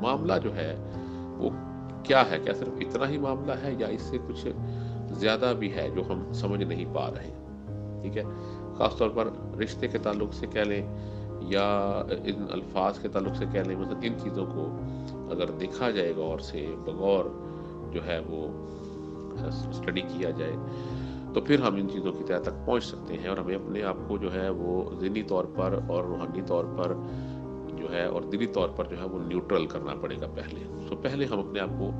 معاملہ جو ہے وہ کیا ہے، کیا صرف اتنا ہی معاملہ ہے یا اس سے کچھ زیادہ بھی ہے جو ہم سمجھ نہیں پا رہے ہیں، ٹھیک ہے؟ خاص طور پر رشتے کے تعلق سے کہہ لیں یا ان الفاظ کے تعلق سے کہہ لیں، مطلب ان چیزوں کو اگر دیکھا جائے غور سے، بغور جو ہے وہ اسٹڈی کیا جائے، تو پھر ہم ان چیزوں کی تہہ تک پہنچ سکتے ہیں، اور ہمیں اپنے آپ کو جو ہے وہ ذہنی طور پر اور روحانی طور پر جو ہے اور دلی طور پر جو ہے وہ نیوٹرل کرنا پڑے گا پہلے ہم اپنے آپ کو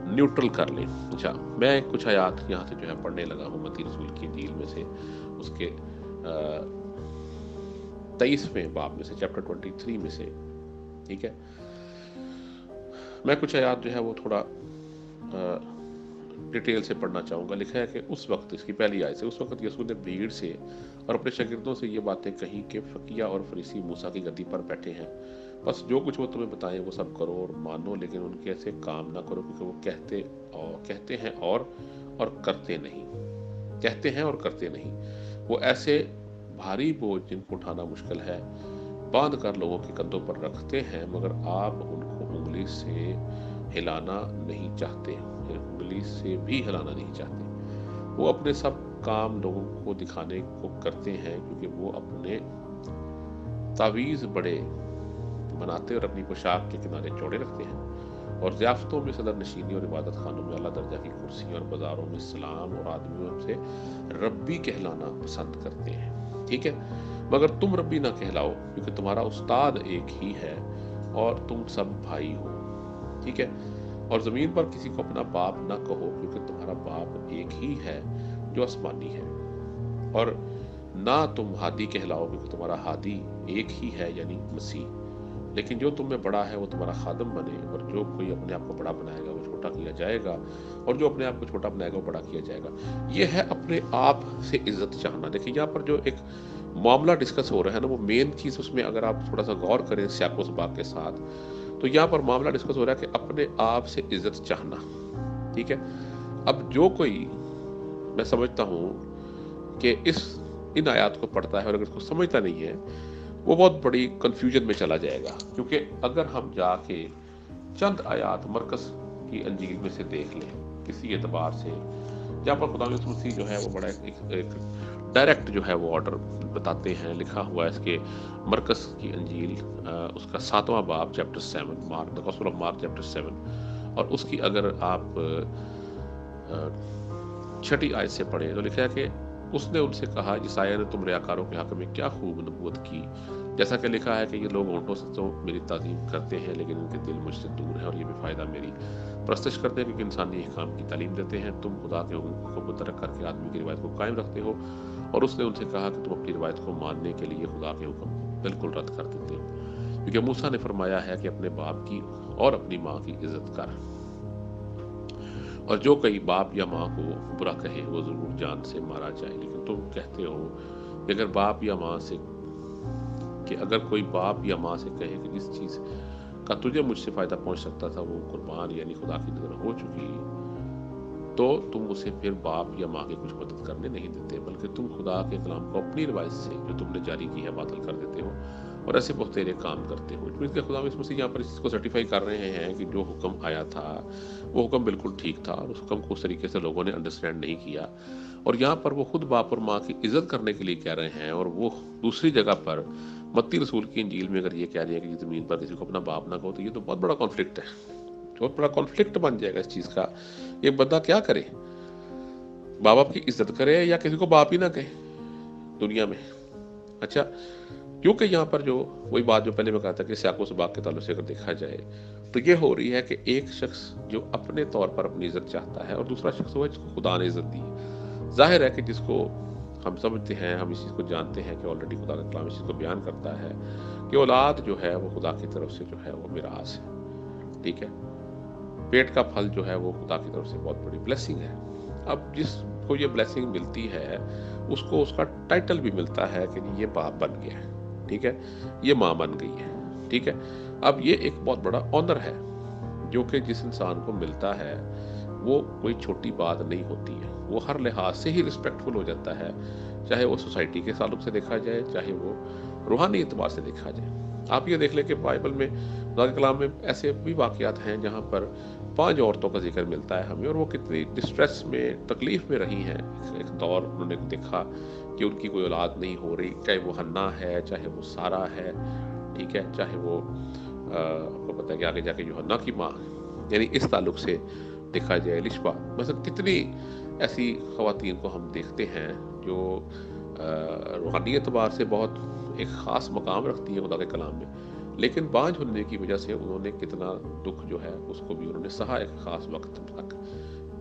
نیوٹرل کر لیں۔ اچھا، میں کچھ آیات یہاں سے جو ہے پڑھنے لگا ہوں متی رسول کی انجیل میں سے، اس کے 23ویں باب میں سے، چیپٹر 23 میں سے، ٹھیک ہے؟ میں کچھ آیات جو ہے وہ تھوڑا ڈیٹیل سے پڑھنا چاہوں گا۔ لکھا ہے کہ اس وقت، اس کی پہلی آیت سے، اس وقت یسوع نے بھیڑ سے اور اپنے شاگردوں سے یہ باتیں کہیں کہ فقیہ اور فریسی موسیٰ کی گدی پر بیٹھے ہیں، بس جو کچھ وہ تمہیں بتائیں وہ سب کرو اور مانو، لیکن ان کے ایسے کام نہ کرو، کیونکہ وہ کہتے ہیں اور کرتے نہیں۔ وہ ایسے بھاری بوجھ جن کو اٹھانا مشکل ہے باندھ کر لوگوں کے کندھوں پر رکھتے ہیں، مگر آپ ان کو انگلی سے ہلانا نہیں چاہتے، انگلی سے بھی ہلانا نہیں چاہتے۔ وہ اپنے سب کام لوگوں کو دکھانے کو کرتے ہیں، کیونکہ وہ اپنے تعویذ بڑے بناتے اور اپنی پوشاک کے کنارے چوڑے رکھتے ہیں، اور ضیافتوں میں صدر نشینی اور عبادت خانوں میں اعلیٰ درجہ کی کرسی اور بازاروں میں سلام اور آدمیوں سے ربی کہلانا پسند کرتے ہیں، ٹھیک ہے؟ مگر تم ربی نہ کہلاؤ، کیونکہ تمہارا استاد ایک ہی ہے اور تم سب بھائی ہو، ٹھیک ہے؟ اور زمین پر کسی کو اپنا باپ نہ کہو، کیونکہ تمہارا باپ ایک ہی ہے جو آسمانی ہے، اور نہ تم ہادی کہلاؤ، کیونکہ تمہارا ہادی ایک ہی ہے یعنی مسیح، لیکن جو تم میں بڑا ہے وہ تمہارا خادم بنے، اور جو کوئی اپنے آپ کو بڑا بنائے گا وہ چھوٹا کیا جائے گا، اور جو اپنے آپ کو چھوٹا بنائے گا وہ بڑا کیا جائے گا۔ یہ ہے اپنے آپ سے عزت چاہنا۔ دیکھیں یہاں پر جو ایک معاملہ ڈسکس ہو رہا ہے نا، وہ مین چیز اس میں اگر آپ تھوڑا سا غور کریں سیاق و سباق کے ساتھ، تو یہاں پر معاملہ ڈسکس ہو رہا ہے کہ اپنے آپ سے عزت چاہنا، ٹھیک ہے؟ اب جو کوئی، میں سمجھتا ہوں کہ ان آیات کو پڑھتا ہے اور اگر اس کو سمجھتا نہیں ہے، وہ بہت بڑی کنفیوژن میں چلا جائے گا، کیونکہ اگر ہم جا کے چند آیات مرکز کی انجیل میں سے دیکھ لیں کسی اعتبار سے، جہاں پر خدا یسوع مسیح جو ہے وہ بڑا ایک ڈائریکٹ جو ہے وہ آرڈر بتاتے ہیں، لکھا ہوا ہے اس کے مرکز کی انجیل اس کا 7واں باب chapter 7، mark, the gospel of mark chapter 7، اور اس کی اگر آپ 6 آیت سے پڑھیں تو لکھا ہے کہ اس نے ان سے کہا، یسایہ نے تم ریاکاروں کے حق میں کیا خوب نبوت کی، جیسا کہ لکھا ہے کہ یہ لوگ ہونٹوں سے تو میری تعظیم کرتے ہیں لیکن ان کے دل مجھ سے دور ہیں، اور یہ بے فائدہ میری پرستش کرتے ہیں، کیونکہ انسانی احکام کی تعلیم دیتے ہیں۔ تم خدا کے حکم کو مترک کر کے آدمی کی روایت کو قائم رکھتے ہو، اور اس نے ان سے کہا کہ تم اپنی روایت کو ماننے کے لیے خدا کے حکم کو بالکل رد کر دیتے ہو، کیونکہ موسیٰ نے فرمایا ہے کہ اپنے باپ کی اور اپنی ماں کی عزت کر، اور جو کئی باپ یا ماں کو برا کہے وہ ضرور جان سے مارا جائے۔ لیکن تم کہتے ہو کہ اگر کوئی باپ یا ماں سے کہے کہ جس چیز کا تجھے مجھ سے فائدہ پہنچ سکتا تھا وہ قربان یعنی خدا کی نظر ہو چکی، تو تم اسے پھر باپ یا ماں کی کچھ مدد کرنے نہیں دیتے، بلکہ تم خدا کے کلام کو اپنی روایت سے جو تم نے جاری کی ہے باطل کر دیتے ہو، اور ایسے بہت تیرے کام کرتے ہو۔ اس خدا مسیح یہاں پر اس کو سرٹیفائی کر رہے ہیں کہ جو حکم آیا تھا وہ حکم بالکل ٹھیک تھا، اور اس حکم کو اس طریقے سے لوگوں نے انڈرسٹینڈ نہیں کیا، اور یہاں پر وہ خود باپ اور ماں کی عزت کرنے کے لیے کہہ رہے ہیں، اور وہ دوسری جگہ پر متی رسول کی انجیل میں اگر یہ کہہ رہے ہیں کہ زمین پر کسی کو اپنا باپ نہ کہو، تو یہ تو بہت بڑا کانفلکٹ ہے، بہت بڑا کانفلکٹ بن جائے گا اس چیز کا۔ ایک بندہ کیا کرے، باپ باپ کی عزت کرے یا کسی کو باپ ہی نہ کہے دنیا میں؟ اچھا، کیونکہ یہاں پر جو وہی بات جو پہلے میں کہا تھا کہ سیاق و سباق کے تعلق سے اگر دیکھا جائے تو یہ ہو رہی ہے کہ ایک شخص جو اپنے طور پر اپنی عزت چاہتا ہے، اور دوسرا شخص وہ ہے جس کو خدا نے عزت دی ہے۔ ظاہر ہے کہ جس کو ہم سمجھتے ہیں، ہم اس چیز کو جانتے ہیں کہ آلریڈی خدا کا کلام اس چیز کو بیان کرتا ہے کہ اولاد جو ہے وہ خدا کی طرف سے جو ہے وہ میراث ہے، ٹھیک ہے؟ پیٹ کا پھل جو ہے وہ خدا کی طرف سے بہت بڑی بلیسنگ ہے۔ اب جس کو یہ بلیسنگ ملتی ہے اس کو اس کا ٹائٹل بھی ملتا ہے کہ یہ باپ بن گیا ہے، ٹھیک ہے، یہ ماں بن گئی ہے، ٹھیک ہے۔ اب یہ ایک بہت بڑا آنر ہے جو کہ جس انسان کو ملتا ہے وہ کوئی چھوٹی بات نہیں ہوتی ہے، وہ ہر لحاظ سے ہی رسپیکٹفل ہو جاتا ہے، چاہے وہ سوسائٹی کے تعلق سے دیکھا جائے، چاہے وہ روحانی اعتبار سے دیکھا جائے۔ آپ یہ دیکھ لیں کہ بائبل میں خدا کے کلام میں ایسے بھی واقعات ہیں جہاں پر 5 عورتوں کا ذکر ملتا ہے ہمیں، اور وہ کتنی ڈسٹریس میں، تکلیف میں رہی ہیں۔ ایک دور انہوں نے دیکھا کہ ان کی کوئی اولاد نہیں ہو رہی، چاہے وہ حنا ہے، چاہے وہ سارا ہے، ٹھیک ہے، چاہے وہ آپ کو پتہ ہے کہ آگے جا کے یوحنا کی ماں، یعنی اس تعلق سے دیکھا جائے لشبا مثلا، کتنی ایسی خواتین کو ہم دیکھتے ہیں جو روحانی اعتبار سے بہت ایک خاص مقام رکھتی ہیں خدا کے کلام میں، لیکن بانجھ ہونے کی وجہ سے انہوں نے کتنا دکھ جو ہے اس کو بھی انہوں نے سہا ایک خاص وقت تک،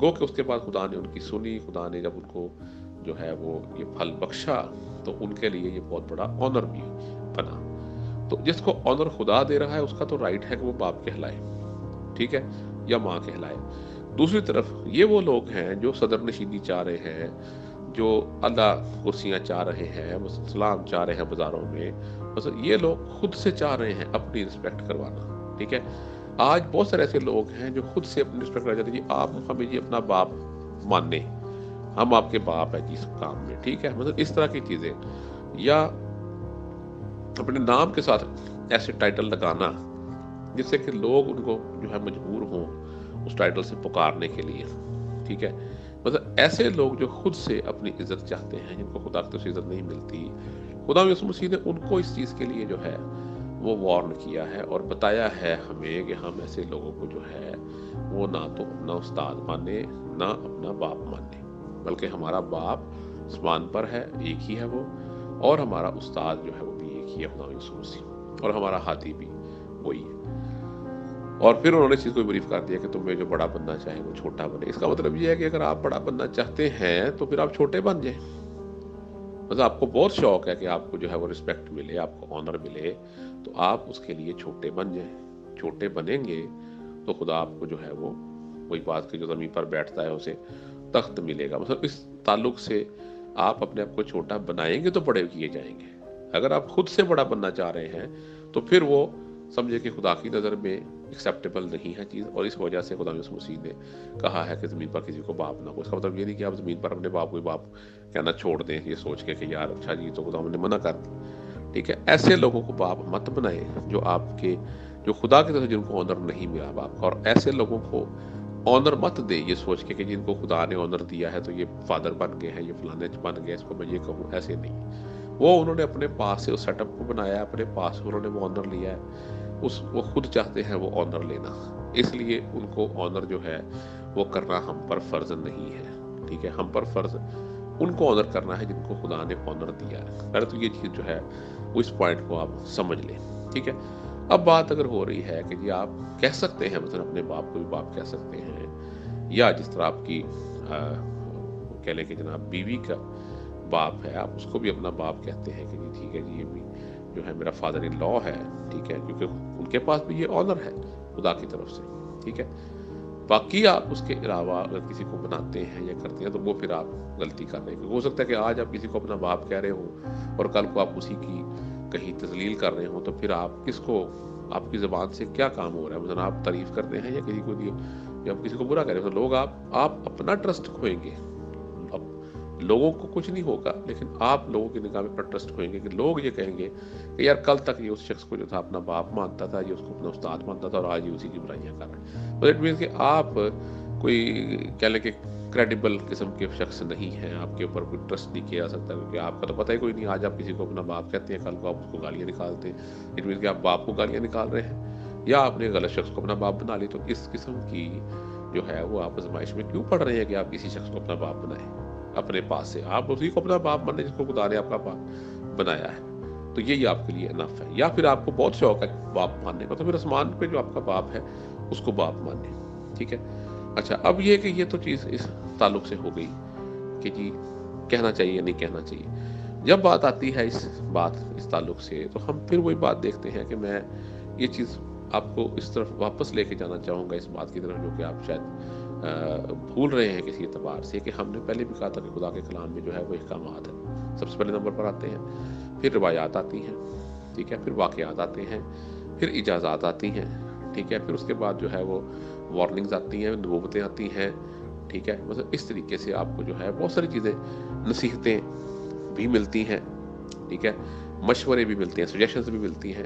گو کہ اس کے بعد خدا نے ان کی سنی، خدا نے جب ان کو جو ہے وہ یہ پھل بخشا تو ان کے لیے یہ بہت بڑا آنر بھی بنا۔ تو جس کو آنر خدا دے رہا ہے اس کا تو رائٹ ہے کہ وہ باپ کہلائے، ٹھیک ہے، یا ماں کہلائے۔ دوسری طرف یہ وہ لوگ ہیں جو صدر نشینی چاہ رہے ہیں، جو اللہ کرسیاں چاہ رہے ہیں، سلام چاہ رہے ہیں بازاروں میں، مثلا یہ لوگ خود سے چاہ رہے ہیں اپنی رسپیکٹ کروانا، ٹھیک ہے۔ آج بہت سارے ایسے لوگ ہیں جو خود سے اپنی رسپیکٹ کرنا چاہتے ہیں، جی آپ ہمیں جی اپنا باپ ماننے، ہم آپ کے باپ ہیں جی اس کام میں، ٹھیک ہے، مطلب اس طرح کی چیزیں، یا اپنے نام کے ساتھ ایسے ٹائٹل لگانا جس سے کہ لوگ ان کو جو ہے مجبور ہوں اس ٹائٹل سے پکارنے کے لیے، ٹھیک ہے۔ مطلب ایسے لوگ جو خود سے اپنی عزت چاہتے ہیں، جن کو خدا کی طرف سے عزت نہیں ملتی، خدا یسوع مسیح نے ان کو اس چیز کے لیے جو ہے وہ وارن کیا ہے اور بتایا ہے ہمیں کہ ہم ایسے لوگوں کو جو ہے وہ نہ تو اپنا استاد مانے، نہ اپنا باپ مانے، بلکہ ہمارا باپ آسمان پر ہے، ایک ہی ہے وہ، اور ہمارا استاد جو ہے وہ بھی ایک ہی ہے، خدا یسوع مسیح، اور ہمارا ہادی بھی وہی ہے۔ اور پھر انہوں نے اس چیز کو بریف کر دیا کہ تمہیں جو بڑا بننا چاہے وہ چھوٹا بنے۔ اس کا مطلب یہ ہے کہ اگر آپ بڑا بننا چاہتے ہیں تو پھر آپ چھوٹے بن جائیں۔ مطلب آپ کو بہت شوق ہے کہ آپ کو جو ہے وہ رسپیکٹ ملے، آپ کو آنر ملے، تو آپ اس کے لیے چھوٹے بن جائیں۔ چھوٹے بنیں گے تو خدا آپ کو جو ہے وہ وہی بات کہ جو زمین پر بیٹھتا ہے اسے تخت ملے گا۔ مطلب اس تعلق سے آپ اپنے آپ کو چھوٹا بنائیں گے تو بڑے کیے جائیں گے۔ اگر آپ خود سے بڑا بننا چاہ رہے ہیں تو پھر وہ سمجھے کہ خدا کی نظر میں ایکسیپٹیبل نہیں ہے چیز، اور اس وجہ سے خدا یسوع مسیح نے کہا ہے کہ زمین پر کسی کو باپ نہ ہو۔ اس کا مطلب یہ نہیں کہ آپ زمین پر اپنے باپ کو باپ کہنا چھوڑ دیں یہ سوچ کے کہ یار اچھا جی تو خدا نے منع کر دی، ٹھیک ہے۔ ایسے لوگوں کو باپ مت بنائے جو آپ کے، جو خدا کی طرف جن کو آنر نہیں ملا باپ کا، اور ایسے لوگوں کو آنر مت دے یہ سوچ کے کہ جن کو خدا نے آنر دیا ہے تو یہ فادر بن گئے ہیں، یہ فلانے بن گئے، اس کو میں یہ کہوں، ایسے نہیں۔ وہ انہوں نے اپنے پاس سے اس سیٹ اپ کو بنایا ہے، اپنے پاس سے انہوں نے وہ آنر لیا ہے، وہ خود چاہتے ہیں وہ آنر لینا، اس لیے ان کو آنر جو ہے وہ کرنا ہم پر فرض نہیں ہے، ٹھیک ہے۔ ہم پر فرض ان کو آنر کرنا ہے جن کو خدا نے آنر دیا ہے۔ پہلے تو یہ چیز جو ہے وہ اس پوائنٹ کو آپ سمجھ لیں، ٹھیک ہے۔ اب بات اگر ہو رہی ہے کہ جی آپ کہہ سکتے ہیں مثلا اپنے باپ کو بھی باپ کہہ سکتے ہیں، یا جس طرح آپ کی کہہ لیں کہ جناب بیوی کا باپ ہے، آپ اس کو بھی اپنا باپ کہتے ہیں کہ جی ٹھیک ہے جی یہ بھی جو ہے میرا فادر ان لا ہے، ٹھیک ہے، کیونکہ ان کے پاس بھی یہ آنر ہے خدا کی طرف سے، ٹھیک ہے۔ باقی آپ اس کے علاوہ اگر کسی کو بناتے ہیں یا کرتے ہیں تو وہ پھر آپ غلطی کر رہے ہیں، ہو سکتا ہے کہ آج آپ کسی کو اپنا باپ کہہ رہے ہو اور کل کو آپ اسی کی کہیں تذلیل کر رہے ہوں، تو پھر آپ کس کو، آپ کی زبان سے کیا کام ہو رہا ہے؟ مثلا آپ تعریف کرتے ہیں یا کسی کو یا آپ کسی کو برا کہہ رہے ہیں، تو لوگ آپ اپنا ٹرسٹ کھوئیں گے۔ اب لوگوں کو کچھ نہیں ہوگا لیکن آپ لوگوں کی نگاہ میں اپنا ٹرسٹ کھوئیں گے کہ لوگ یہ کہیں گے کہ یار کل تک یہ اس شخص کو جو تھا اپنا باپ مانتا تھا، یہ اس کو اپنا استاد مانتا تھا، اور آج یہ اسی کی برائیاں کر رہے ہیں۔ تو اٹ مینس کہ آپ کوئی کہہ لیں کہ کریڈیبل قسم کے شخص نہیں ہیں، آپ کے اوپر کوئی ٹرسٹ نہیں کیا جا سکتا، کیونکہ آپ کا تو پتہ ہی کوئی نہیں، آج آپ کسی کو اپنا باپ کہتے ہیں، کل کو آپ اس کو گالیاں نکالتے ہیں، اٹ مینس کہ آپ باپ کو گالیاں نکال رہے ہیں، یا آپ نے غلط شخص کو اپنا باپ بنا لی۔ تو اس قسم کی جو ہے وہ آپ آزمائش میں کیوں پڑ رہے ہیں کہ آپ کسی شخص کو اپنا باپ بنائیں اپنے پاس سے؟ آپ اسی کو اپنا باپ مانیں جس کو خدا نے آپ کا باپ بنایا ہے، تو یہی آپ کے لیے انف ہے۔ یا پھر آپ کو بہت شوق ہے باپ ماننے کا، تو پھر آسمان پہ جو آپ کا باپ ہے اس کو باپ مانیں، ٹھیک ہے۔ اچھا، اب یہ کہ یہ تو چیز اس تعلق سے ہو گئی کہ جی کہنا چاہیے یا نہیں کہنا چاہیے۔ جب بات آتی ہے اس تعلق سے، تو ہم پھر وہی بات دیکھتے ہیں کہ میں یہ چیز آپ کو اس طرف واپس لے کے جانا چاہوں گا، اس بات کی طرف جو کہ آپ شاید بھول رہے ہیں کسی اعتبار سے، کہ ہم نے پہلے بھی کہا تھا کہ خدا کے کلام میں جو ہے وہ احکامات ہیں، سب سے پہلے نمبر پر آتے ہیں، پھر روایات آتی ہیں، ٹھیک ہے، پھر واقعات آتے ہیں، پھر اجازات آتی ہیں، ٹھیک ہے، پھر اس کے بعد جو ہے وہ وارننگز آتی ہیں، نبوتیں آتی ہیں، ٹھیک ہے۔ مطلب اس طریقے سے آپ کو جو ہے بہت ساری چیزیں، نصیحتیں بھی ملتی ہیں، ٹھیک ہے، مشورے بھی ملتے ہیں، سجیشنز بھی ملتی ہیں،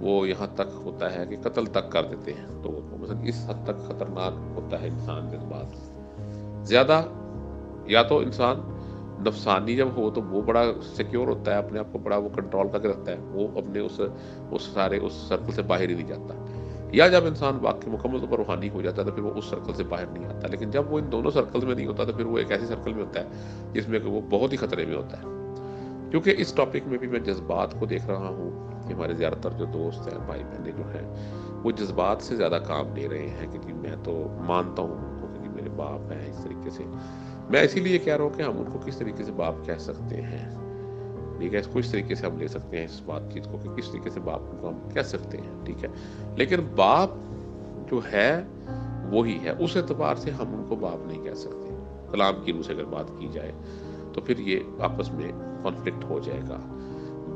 وہ یہاں تک ہوتا ہے کہ قتل تک کر دیتے ہیں لوگوں کو. مثلا اس حد تک خطرناک ہوتا ہے انسان جذبات زیادہ. یا تو انسان نفسانی جب ہو تو وہ بڑا سیکیور ہوتا ہے، اپنے آپ کو بڑا وہ کنٹرول کر کے رکھتا ہے، وہ اپنے اس سارے اس سرکل سے باہر ہی نہیں جاتا. یا جب انسان واقعی مکمل طور پر روحانی ہو جاتا ہے تو پھر وہ اس سرکل سے باہر نہیں آتا. لیکن جب وہ ان دونوں سرکل میں نہیں ہوتا تو پھر وہ ایک ایسی سرکل میں ہوتا ہے جس میں کہ وہ بہت ہی خطرے میں ہوتا ہے. کیونکہ اس ٹاپک میں بھی میں جذبات کو دیکھ رہا ہوں کہ ہمارے زیادہ تر جو دوست ہیں، بھائی بہنیں جو ہیں، وہ جذبات سے زیادہ کام لے رہے ہیں کہ جی میں تو مانتا ہوں ان کو کہ جی میرے باپ ہیں اس طریقے سے. میں اسی لیے کہہ رہا ہوں کہ ہم ان کو کس طریقے سے باپ کہہ سکتے ہیں. ٹھیک ہے، اس کو اس طریقے سے ہم لے سکتے ہیں اس بات چیز کو کہ کس طریقے سے باپ کو ہم کہہ سکتے ہیں. ٹھیک ہے، لیکن باپ جو ہے وہی ہے، اس اعتبار سے ہم ان کو باپ نہیں کہہ سکتے. کلام کی روح سے اگر بات کی جائے تو پھر یہ آپس میں کانفلکٹ ہو جائے گا.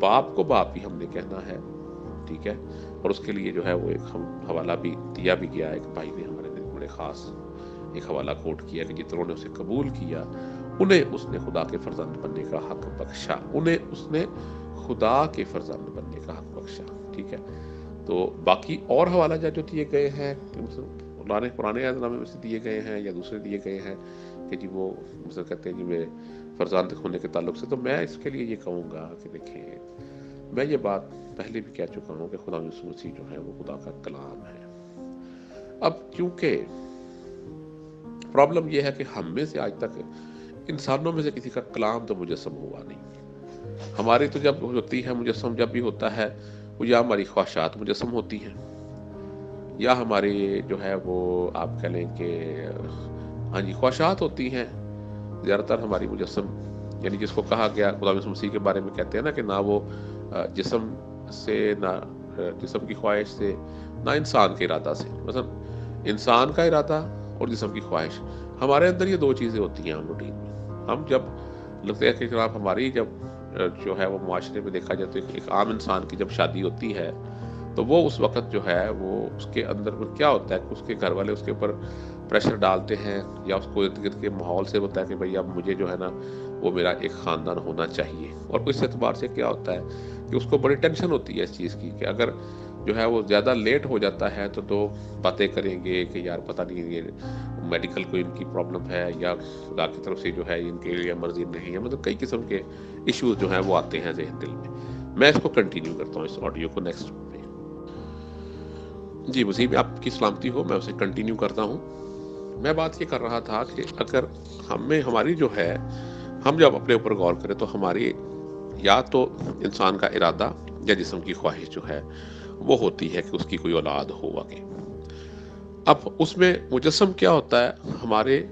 باپ کو باپ ہی ہم نے کہنا ہے. ٹھیک ہے، اور اس کے لیے جو ہے وہ ایک ہم حوالہ بھی دیا بھی گیا. ایک بھائی نے ہمارے نے بڑے خاص ایک حوالہ کوٹ کیا کہ جتنوں نے اسے قبول کیا انہیں اس نے خدا کے فرزند بننے کا حق بخشا. انہیں اس نے خدا کے فرزند بننے کا حق بخشا. ٹھیک ہے، تو باقی اور حوالہ جات جو دیے گئے ہیں پرانے عہد نامے میں سے دیے گئے ہیں یا دوسرے دیے گئے ہیں کہ جی وہ مثلا کہتے ہیں جی میرے فرزند ہونے کے تعلق سے، تو میں اس کے لیے یہ کہوں گا کہ دیکھیں میں یہ بات پہلے بھی کہہ چکا ہوں کہ خدا یسوع مسیح جو ہے وہ خدا کا کلام ہے. اب چونکہ پرابلم یہ ہے کہ ہم میں سے آج تک انسانوں میں سے کسی کا کلام تو مجسم ہوا نہیں. ہماری تو جب ہوتی ہے مجسم، جب بھی ہوتا ہے وہ یا ہماری خواہشات مجسم ہوتی ہیں یا ہماری جو ہے وہ آپ کہہ لیں کہ ہاں جی خواہشات ہوتی ہیں. زیادہ تر ہماری مجسم یعنی جس کو کہا گیا خدا یسوع مسیح کے بارے میں کہتے ہیں نا کہ نہ وہ جسم سے، نہ جسم کی خواہش سے، نہ انسان کے ارادہ سے. مثلا انسان کا ارادہ اور جسم کی خواہش، ہمارے اندر یہ دو چیزیں ہوتی ہیں. ہم روٹین میں ہم جب لگتا ہے کہ جناب ہماری جب جو ہے وہ معاشرے میں دیکھا جائے تو ایک عام انسان کی جب شادی ہوتی ہے تو وہ اس وقت جو ہے وہ اس کے اندر کیا ہوتا ہے کہ اس کے گھر والے اس کے اوپر پریشر ڈالتے ہیں یا اس کو ارد گرد کے ماحول سے ہوتا ہے کہ بھئی اب مجھے جو ہے نا وہ میرا ایک خاندان ہونا چاہیے. اور اس اعتبار سے کیا ہوتا ہے کہ اس کو بڑی ٹینشن ہوتی ہے اس چیز کی کہ اگر جو ہے وہ زیادہ لیٹ ہو جاتا ہے تو باتیں کریں گے کہ یار پتہ نہیں یہ میڈیکل کوئی ان کی پرابلم ہے یا خدا کی طرف سے جو ہے ان کے لیے مرضی نہیں ہے. مطلب کئی قسم کے ایشوز جو ہیں وہ آتے ہیں ذہن دل میں. میں اس کو کنٹینیو کرتا ہوں اس آڈیو کو نیکسٹ پہ. جی مسیح آپ کی سلامتی ہو، میں اسے کنٹینیو کرتا ہوں. میں بات یہ کر رہا تھا کہ اگر ہماری جو ہے ہم جب اپنے اوپر غور کریں تو ہماری یا تو انسان کا ارادہ یا جسم کی خواہش جو ہے وہ ہوتی ہے کہ اس کی کوئی اولاد ہو آگے. اب اس میں مجسم کیا ہوتا ہے ہمارے،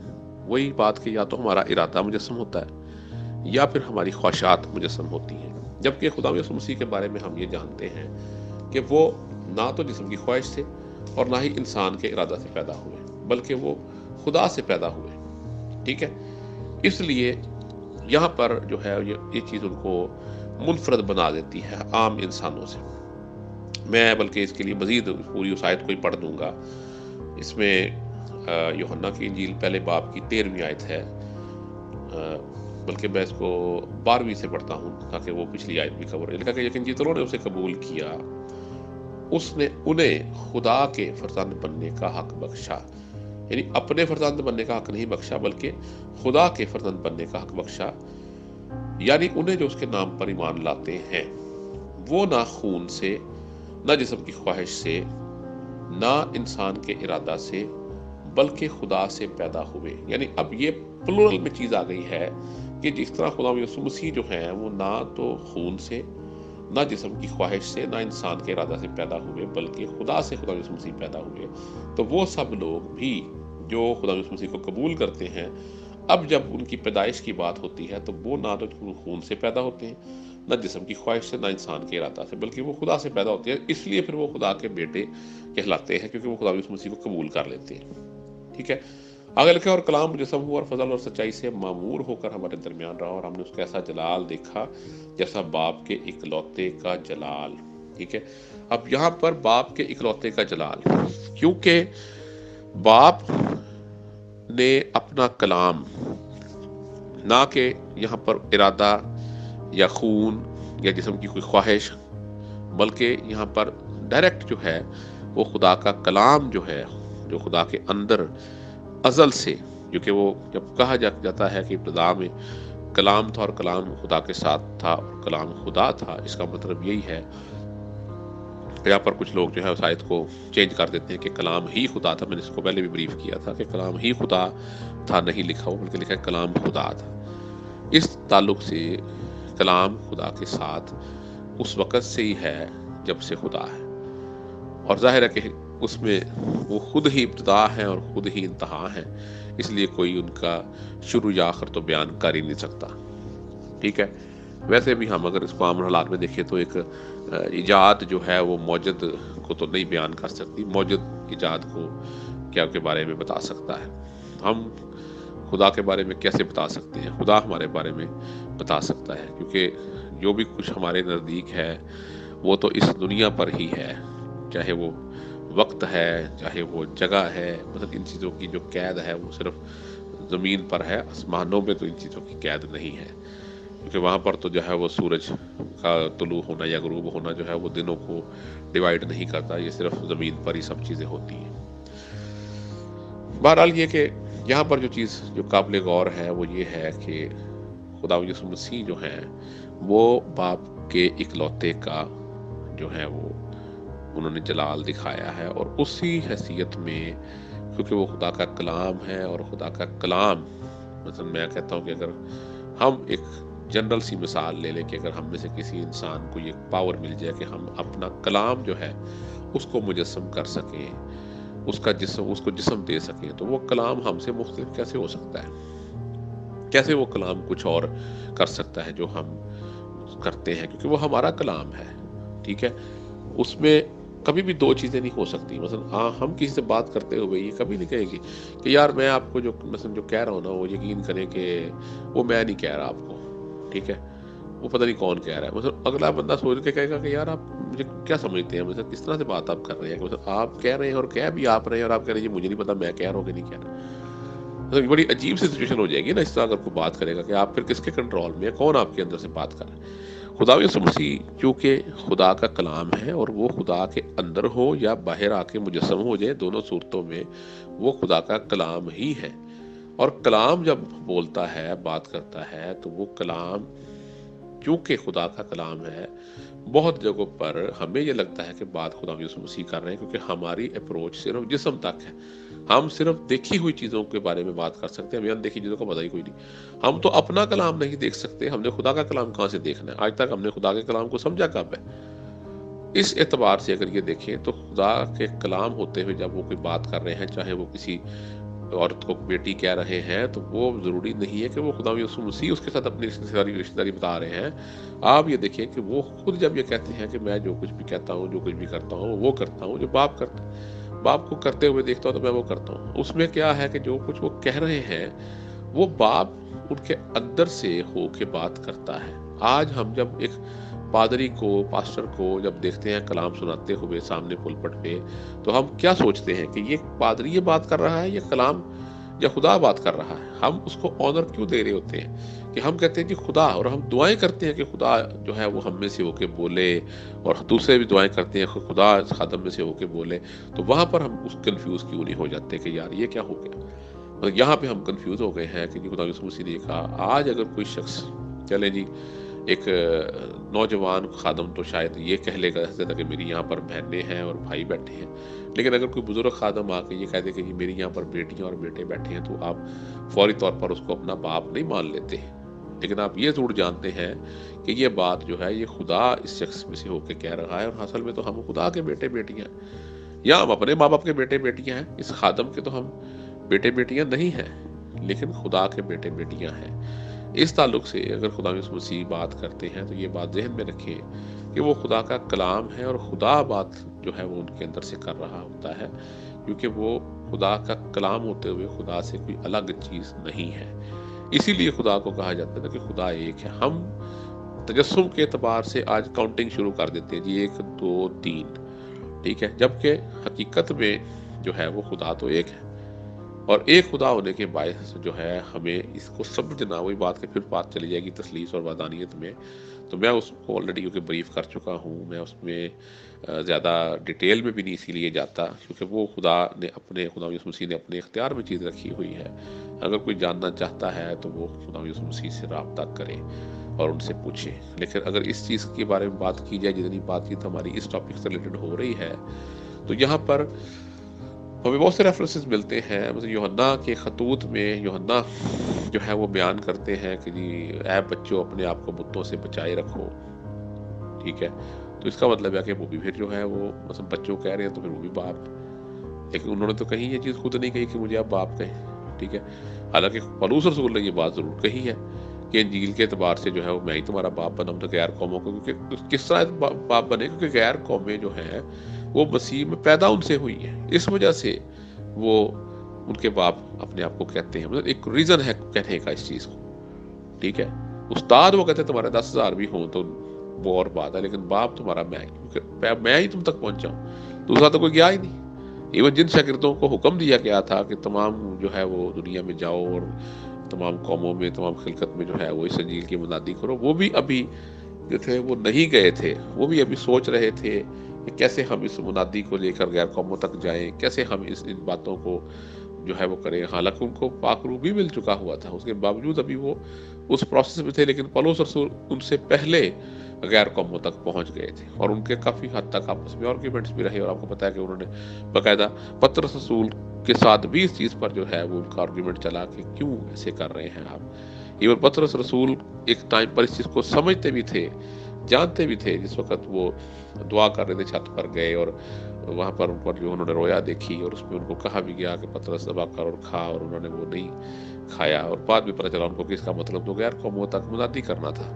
وہی بات کہ یا تو ہمارا ارادہ مجسم ہوتا ہے یا پھر ہماری خواہشات مجسم ہوتی ہیں. جبکہ خدا یسوع مسیح کے بارے میں ہم یہ جانتے ہیں کہ وہ نہ تو جسم کی خواہش سے اور نہ ہی انسان کے ارادہ سے پیدا ہوئے بلکہ وہ خدا سے پیدا ہوئے. ٹھیک ہے، اس لیے یہاں پر جو ہے یہ چیز ان کو منفرد بنا دیتی ہے عام انسانوں سے. میں بلکہ اس کے لیے مزید پوری اس آیت کو ہی پڑھ دوں گا. اس میں یوحنا کی انجیل پہلے باب کی 13ویں آیت ہے، بلکہ میں اس کو 12ویں سے پڑھتا ہوں تاکہ وہ پچھلی آیت بھی کور ہے. لکھا کہ لیکن جتنوں نے اسے قبول کیا اس نے انہیں خدا کے فرزند بننے کا حق بخشا. یعنی اپنے فرزند بننے کا حق نہیں بخشا بلکہ خدا کے فرزند بننے کا حق بخشا. یعنی انہیں جو اس کے نام پر ایمان لاتے ہیں وہ نہ خون سے، نہ جسم کی خواہش سے، نہ انسان کے ارادہ سے بلکہ خدا سے پیدا ہوئے. یعنی اب یہ پلورل میں چیز آ گئی ہے کہ جس طرح خدا یسوع مسیح جو ہیں وہ نہ تو خون سے، نہ جسم کی خواہش سے، نہ انسان کے ارادہ سے پیدا ہوئے بلکہ خدا سے خدا یسوع مسیح پیدا ہوئے. تو وہ سب لوگ بھی جو خدا یسوع مسیح کو قبول کرتے ہیں، اب جب ان کی پیدائش کی بات ہوتی ہے تو وہ نہ تو خون سے پیدا ہوتے ہیں، نہ جسم کی خواہش سے، نہ انسان کے ارادہ سے بلکہ وہ خدا سے پیدا ہوتے ہیں. اس لیے پھر وہ خدا کے بیٹے کہلاتے ہیں کیونکہ وہ خدا یسوع مسیح کو قبول کر لیتے ہیں. ٹھیک ہے، آگے لکھا اور کلام مجسم ہوا اور فضل اور سچائی سے معمور ہو کر ہمارے درمیان رہا اور ہم نے اس کا ایسا جلال دیکھا جیسا باپ کے اکلوتے کا جلال. ٹھیک ہے، اب یہاں پر باپ کے اکلوتے کا جلال، کیونکہ باپ نے اپنا کلام نہ کہ یہاں پر ارادہ یا خون یا جسم کی کوئی خواہش، بلکہ یہاں پر ڈائریکٹ جو ہے وہ خدا کا کلام جو ہے، جو خدا کے اندر ازل سے، کیونکہ وہ جب کہا جاتا ہے کہ ابتدا میں کلام تھا اور کلام خدا کے ساتھ تھا اور کلام خدا تھا، اس کا مطلب یہی ہے کہ یہاں پر کچھ لوگ جو ہے اس آیت کو چینج کر دیتے ہیں کہ کلام ہی خدا تھا. میں نے اس کو پہلے بھی بریف کیا تھا کہ کلام ہی خدا تھا نہیں لکھا ہو، بلکہ لکھا ہے کلام خدا تھا. اس تعلق سے کلام خدا کے ساتھ اس وقت سے ہی ہے جب سے خدا ہے، اور ظاہر ہے کہ اس میں وہ خود ہی ابتدا ہے اور خود ہی انتہا ہے، اس لیے کوئی ان کا شروع یا آخر تو بیان کر ہی نہیں سکتا. ٹھیک ہے. ویسے بھی ہم اگر اس کو عام حالات میں دیکھیں تو ایک ایجاد جو ہے وہ موجد کو تو نہیں بیان کر سکتی، موجد ایجاد کو کیا کے بارے میں بتا سکتا ہے. ہم خدا کے بارے میں کیسے بتا سکتے ہیں؟ خدا ہمارے بارے میں بتا سکتا ہے، کیونکہ جو بھی کچھ ہمارے نزدیک ہے وہ تو اس دنیا پر ہی ہے، چاہے وہ وقت ہے، چاہے وہ جگہ ہے. مطلب ان چیزوں کی جو قید ہے وہ صرف زمین پر ہے، آسمانوں میں تو ان چیزوں کی قید نہیں ہے، کیونکہ وہاں پر تو جو ہے وہ سورج کا طلوع ہونا یا غروب ہونا جو ہے وہ دنوں کو ڈیوائیڈ نہیں کرتا، یہ صرف زمین پر ہی سب چیزیں ہوتی ہیں. بہرحال یہ کہ یہاں پر جو چیز جو قابل غور ہے وہ یہ ہے کہ خدا یسوع مسیح جو ہیں وہ باپ کے اکلوتے کا جو ہے وہ انہوں نے جلال دکھایا ہے، اور اسی حیثیت میں کیونکہ وہ خدا کا کلام ہے، اور خدا کا کلام مثلا میں کہتا ہوں کہ اگر ہم ایک جنرل سی مثال لے لیں کہ اگر ہم میں سے کسی انسان کو یہ پاور مل جائے کہ ہم اپنا کلام جو ہے اس کو مجسم کر سکیں، اس کو جسم دے سکیں، تو وہ کلام ہم سے مختلف کیسے ہو سکتا ہے؟ کیسے وہ کلام کچھ اور کر سکتا ہے جو ہم کرتے ہیں؟ کیونکہ وہ ہمارا کلام ہے. ٹھیک ہے. اس میں کبھی بھی دو چیزیں نہیں ہو سکتی. مثلا ہم کسی سے بات کرتے ہوئے یہ کبھی نہیں کہیں گے کہ یار میں آپ کو جو مثلا جو کہہ رہا ہوں نا وہ یقین کریں کہ وہ میں نہیں کہہ رہا آپ کو. ٹھیک ہے. وہ پتہ نہیں کون کہہ رہا ہے. مثلا اگلا بندہ سوچ کے کہے گا کہ یار آپ مجھے کیا سمجھتے ہیں، مثلا کس طرح سے بات آپ کر رہے ہیں کہ مثلا آپ کہہ رہے ہیں اور کہہ بھی آپ رہے ہیں اور آپ کہہ رہے ہیں مجھے نہیں پتا میں کہہ رہا ہوں کہ نہیں کہہ رہا. بڑی عجیب سی سچویشن ہو جائے گی نا اس طرح اگر کوئی بات کرے گا کہ آپ پھر کس کے کنٹرول میں ہے، کون آپ کے اندر سے بات کر رہا ہے. خدا یسوع مسیح چونکہ خدا کا کلام ہے، اور وہ خدا کے اندر ہو یا باہر آ کے مجسم ہو جائے، دونوں صورتوں میں وہ خدا کا کلام ہی ہے. اور کلام جب بولتا ہے، بات کرتا ہے، تو وہ کلام چونکہ خدا کا کلام ہے، بہت جگہوں پر ہمیں یہ لگتا ہے کہ بات خدا یسوع مسیح کر رہے ہیں، کیونکہ ہماری اپروچ صرف جسم تک ہے. ہم صرف دیکھی ہوئی چیزوں کے بارے میں بات کر سکتے ہیں، ہمیں اندیکھی چیزوں کا پتہ ہی کوئی نہیں. ہم تو اپنا کلام نہیں دیکھ سکتے، ہم نے خدا کا کلام کہاں سے دیکھنا ہے؟ آج تک ہم نے خدا کے کلام کو سمجھا کب ہے؟ اس اعتبار سے اگر یہ دیکھیں تو خدا کے کلام ہوتے ہوئے جب وہ کوئی بات کر رہے ہیں، چاہے وہ کسی عورت کو بیٹی کہہ رہے ہیں، تو وہ ضروری نہیں ہے کہ وہ خدا یسوع مسیح اس کے ساتھ اپنی رشتہ داری بتا رہے ہیں. آپ یہ دیکھیں کہ وہ خود جب یہ کہتے ہیں کہ میں جو کچھ بھی کہتا ہوں، جو کچھ بھی کرتا ہوں وہ کرتا ہوں جو باپ کرتا ہے، باپ کو کرتے ہوئے دیکھتا ہوں تو میں وہ کرتا ہوں. اس میں کیا ہے کہ جو کچھ وہ کہہ رہے ہیں وہ باپ ان کے اندر سے ہو کے بات کرتا ہے. آج ہم جب ایک پادری کو، پاسٹر کو جب دیکھتے ہیں کلام سناتے ہوئے سامنے پلپٹ پہ، تو ہم کیا سوچتے ہیں کہ یہ پادری یہ بات کر رہا ہے یا کلام یا خدا بات کر رہا ہے؟ ہم اس کو آنر کیوں دے رہے ہوتے ہیں کہ ہم کہتے ہیں جی خدا، اور ہم دعائیں کرتے ہیں کہ خدا جو ہے وہ ہم میں سے ہو کے بولے، اور دوسرے بھی دعائیں کرتے ہیں کہ خدا خادم میں سے ہو کے بولے. تو وہاں پر ہم اس کنفیوز کیوں نہیں ہو جاتے کہ یار یہ کیا ہو گیا؟ یہاں پہ ہم کنفیوز ہو گئے ہیں کہ جی خدا یسوع مسیح نے کہا. آج اگر کوئی شخص چلے جی ایک نوجوان خادم تو شاید یہ کہہ لے گا کہ میری یہاں پر بہنیں ہیں اور بھائی بیٹھے ہیں، لیکن اگر کوئی بزرگ خادم آ کے یہ کہہ دے کہ میری یہاں پر بیٹیاں اور بیٹے بیٹھے ہیں، تو آپ فوری طور پر اس کو اپنا باپ نہیں مان لیتے. لیکن آپ یہ ضرور جانتے ہیں کہ یہ بات جو ہے یہ خدا اس شخص میں سے ہو کے کہہ رہا ہے، اور اصل میں تو ہم خدا کے بیٹے بیٹیاں ہیں، یا ہم اپنے ماں باپ کے بیٹے بیٹیاں ہیں. اس خادم کے تو ہم بیٹے بیٹیاں نہیں ہیں، لیکن خدا کے بیٹے بیٹیاں ہیں. اس تعلق سے اگر خدا یسوع مسیح بات کرتے ہیں تو یہ بات ذہن میں رکھیں کہ وہ خدا کا کلام ہے، اور خدا بات جو ہے وہ ان کے اندر سے کر رہا ہوتا ہے، کیونکہ وہ خدا کا کلام ہوتے ہوئے خدا سے کوئی الگ چیز نہیں ہے. اسی لیے خدا کو کہا جاتا ہے کہ خدا ایک ہے. ہم تجسم کے اعتبار سے آج کاؤنٹنگ شروع کر دیتے ہیں جی 1 2 3، ٹھیک ہے، جبکہ حقیقت میں جو ہے وہ خدا تو ایک ہے. اور ایک خدا ہونے کے باعث جو ہے ہمیں اس کو سمجھنا، وہی بات کہ پھر بات چلی جائے گی تثلیث اور وحدانیت میں، تو میں اس کو آلریڈی کیونکہ بریف کر چکا ہوں، میں اس میں زیادہ ڈیٹیل میں بھی نہیں اسی لیے جاتا، کیونکہ وہ خدا نے اپنے، خدا یسوع مسیح نے اپنے اختیار میں چیز رکھی ہوئی ہے۔ اگر کوئی جاننا چاہتا ہے تو وہ خدا یسوع مسیح سے رابطہ کرے اور ان سے پوچھے۔ لیکن اگر اس چیز کے بارے میں بات کی جائے، جتنی بات چیت ہماری اس ٹاپک سے ریلیٹڈ ہو رہی ہے، تو یہاں پر ہمیں بہت سے ریفرنسز ملتے ہیں۔ مثلا یوحنا کے خطوط میں یوحنا جو ہے وہ بیان کرتے ہیں کہ جی اے بچوں اپنے آپ کو بتوں سے بچائے رکھو، ٹھیک ہے۔ تو اس کا مطلب ہے کہ وہ بھی پھر جو ہے وہ مثلا بچوں کہہ رہے ہیں تو پھر وہ بھی باپ، لیکن انہوں نے تو کہیں یہ چیز خود نہیں کہی کہ مجھے آپ باپ کہیں، ٹھیک ہے۔ حالانکہ پولس رسول نے یہ بات ضرور کہی ہے کہ انجیل کے اعتبار سے جو ہے وہ میں ہی تمہارا باپ بنا ہوں تو غیر قوموں کو، کیونکہ کس طرح باپ بنے، کیونکہ غیر قومیں جو ہیں وہ مسیح میں پیدا ان سے ہوئی ہیں، اس وجہ سے وہ ان کے باپ اپنے آپ کو کہتے ہیں۔ مطلب ایک ریزن ہے کہنے کا اس چیز کو، ٹھیک ہے۔ استاد وہ کہتے ہیں تمہارے 10,000 بھی ہوں تو وہ اور بات ہے، لیکن باپ تمہارا میں ہی، کیونکہ میں ہی تم تک پہنچا ہوں، دوسرا تو کوئی گیا ہی نہیں۔ ایون جن شاگردوں کو حکم دیا گیا تھا کہ تمام جو ہے وہ دنیا میں جاؤ اور تمام قوموں میں، تمام خلقت میں جو ہے وہ اس انجیل کی منادی کرو، وہ بھی ابھی جو تھے وہ نہیں گئے تھے، وہ بھی ابھی سوچ رہے تھے کہ کیسے ہم اس منادی کو لے کر غیر قوموں تک جائیں، کیسے ہم ان باتوں کو جو ہے وہ کریں۔ حالانکہ ان کو پاک روح بھی مل چکا ہوا تھا، اس کے باوجود ابھی وہ اس پروسیس میں تھے، لیکن پولس رسول ان سے پہلے غیر قوموں تک پہنچ گئے تھے، اور ان کے کافی حد تک آپس میں آرگیومنٹس بھی رہے، اور آپ کو پتا ہے کہ انہوں نے باقاعدہ پطرس رسول کے ساتھ بھی اس چیز پر جو ہے وہ ان کا آرگیومنٹ چلا کہ کیوں ایسے کر رہے ہیں آپ۔ ایون پطرس رسول ایک ٹائم پر اس چیز کو سمجھتے بھی تھے، جانتے بھی تھے، جس وقت وہ دعا کر رہے تھے چھت پر گئے اور وہاں پر ان پر جو انہوں نے رویا دیکھی، اور اس میں ان کو کہا بھی گیا کہ پطرس ذبح کر اور کھا، اور انہوں نے وہ نہیں کھایا، اور بعد میں پتہ چلا ان کو کہ اس کا مطلب تو غیر قوموں تک منادی کرنا تھا،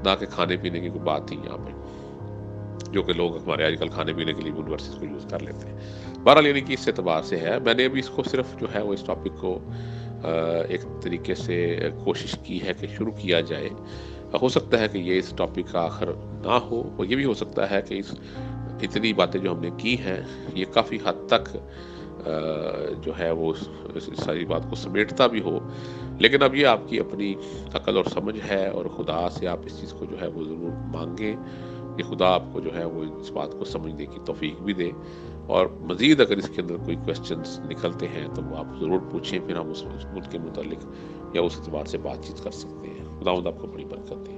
نہ کہ کھانے پینے کی کوئی بات تھی یہاں پہ، جو کہ لوگ ہمارے آج کل کھانے پینے کے لیے ان ورسز کو یوز کر لیتے ہیں۔ بہرحال یعنی کہ اس اعتبار سے ہے، میں نے ابھی اس کو صرف جو ہے وہ اس ٹاپک کو ایک طریقے سے کوشش کی ہے کہ شروع کیا جائے۔ ہو سکتا ہے کہ یہ اس ٹاپک کا آخر نہ ہو، اور یہ بھی ہو سکتا ہے کہ اتنی باتیں جو ہم نے کی ہیں یہ کافی حد تک جو ہے وہ اس ساری بات کو سمیٹتا بھی ہو، لیکن اب یہ آپ کی اپنی عقل اور سمجھ ہے، اور خدا سے آپ اس چیز کو جو ہے وہ ضرور مانگیں کہ خدا آپ کو جو ہے وہ اس بات کو سمجھنے کی توفیق بھی دے، اور مزید اگر اس کے اندر کوئی کویسچنز نکلتے ہیں تو وہ آپ ضرور پوچھیں، پھر ہم اس ملک کے متعلق یا اس اعتبار سے بات چیت کر سکتے ہیں۔ خداوند آپ کو بڑی برکت دے۔